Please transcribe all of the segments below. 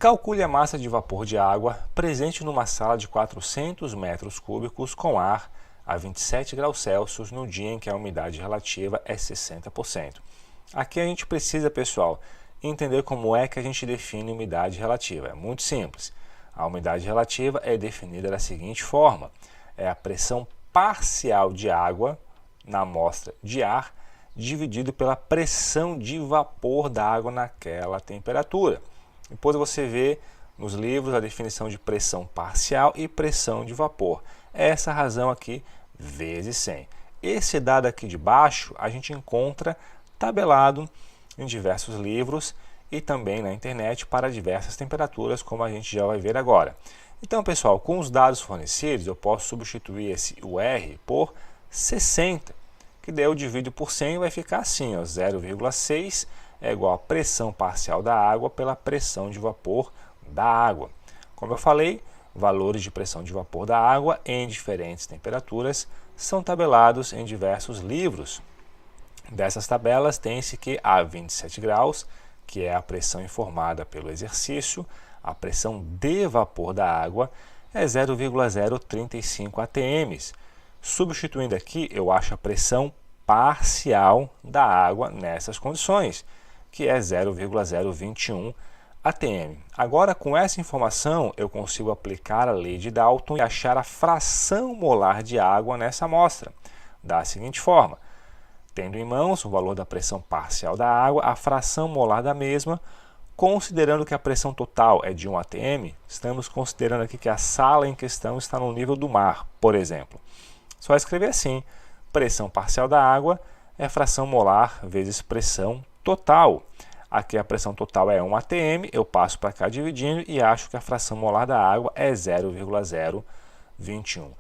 Calcule a massa de vapor de água presente numa sala de 400 metros cúbicos com ar a 27 graus Celsius no dia em que a umidade relativa é 60%. Aqui a gente precisa, pessoal, entender como é que a gente define umidade relativa. É muito simples. A umidade relativa é definida da seguinte forma: é a pressão parcial de água na amostra de ar dividido pela pressão de vapor da água naquela temperatura. Depois você vê nos livros a definição de pressão parcial e pressão de vapor. É essa razão aqui vezes 100. Esse dado aqui de baixo a gente encontra tabelado em diversos livros e também na internet para diversas temperaturas, como a gente já vai ver agora. Então, pessoal, com os dados fornecidos, eu posso substituir esse UR por 60, que daí eu divido por 100 e vai ficar assim, 0,6 é igual a pressão parcial da água pela pressão de vapor da água. Como eu falei, valores de pressão de vapor da água em diferentes temperaturas são tabelados em diversos livros. Dessas tabelas tem-se que a 27 graus, que é a pressão informada pelo exercício, a pressão de vapor da água é 0,035 atm. Substituindo aqui, eu acho a pressão parcial da água nessas condições, que é 0,021 atm. Agora, com essa informação, eu consigo aplicar a lei de Dalton e achar a fração molar de água nessa amostra, da seguinte forma: tendo em mãos o valor da pressão parcial da água, a fração molar da mesma, considerando que a pressão total é de 1 atm, estamos considerando aqui que a sala em questão está no nível do mar, por exemplo. Só escrever assim: pressão parcial da água é fração molar vezes pressão total. Aqui a pressão total é 1 atm, eu passo para cá dividindo e acho que a fração molar da água é 0,021.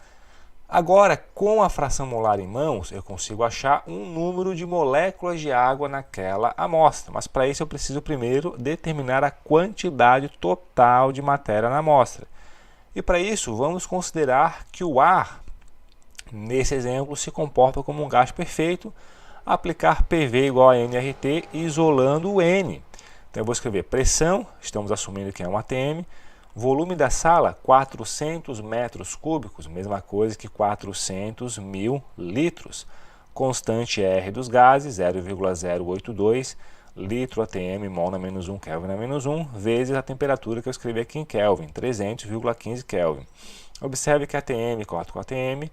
Agora, com a fração molar em mãos, eu consigo achar um número de moléculas de água naquela amostra. Mas para isso eu preciso primeiro determinar a quantidade total de matéria na amostra. E para isso, vamos considerar que o ar, nesse exemplo, se comporta como um gás perfeito, aplicar PV igual a nRT, isolando o N. Então eu vou escrever pressão, estamos assumindo que é 1 atm, volume da sala, 400 metros cúbicos, mesma coisa que 400 mil litros. Constante R dos gases, 0,082 litro atm, mol na menos 1, Kelvin na menos 1, vezes a temperatura que eu escrevi aqui em Kelvin, 300,15 Kelvin. Observe que atm corta com atm,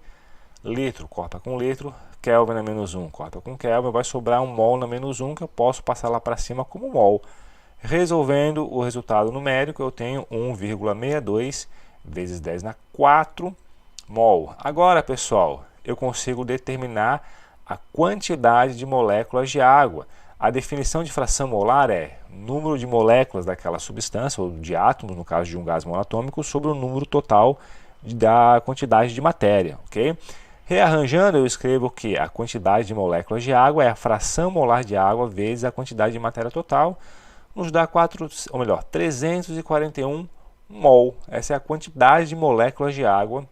litro corta com litro, Kelvin na menos 1 corta com Kelvin, vai sobrar um mol na menos 1 que eu posso passar lá para cima como mol. Resolvendo o resultado numérico, eu tenho 1,62 vezes 10 na 4 mol. Agora, pessoal, eu consigo determinar a quantidade de moléculas de água. A definição de fração molar é número de moléculas daquela substância, ou de átomos, no caso de um gás monatômico, sobre o número total da quantidade de matéria, ok? Rearranjando, eu escrevo que a quantidade de moléculas de água é a fração molar de água vezes a quantidade de matéria total, nos dá 341 mol. Essa é a quantidade de moléculas de água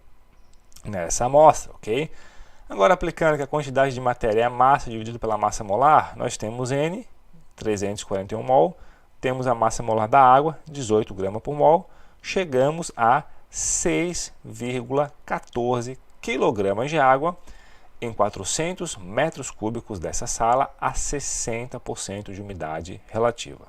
nessa amostra, ok? Agora, aplicando que a quantidade de matéria é a massa dividida pela massa molar, nós temos N, 341 mol, temos a massa molar da água, 18 gramas por mol, chegamos a 6,14 kg de água em 400 metros cúbicos dessa sala a 60% de umidade relativa.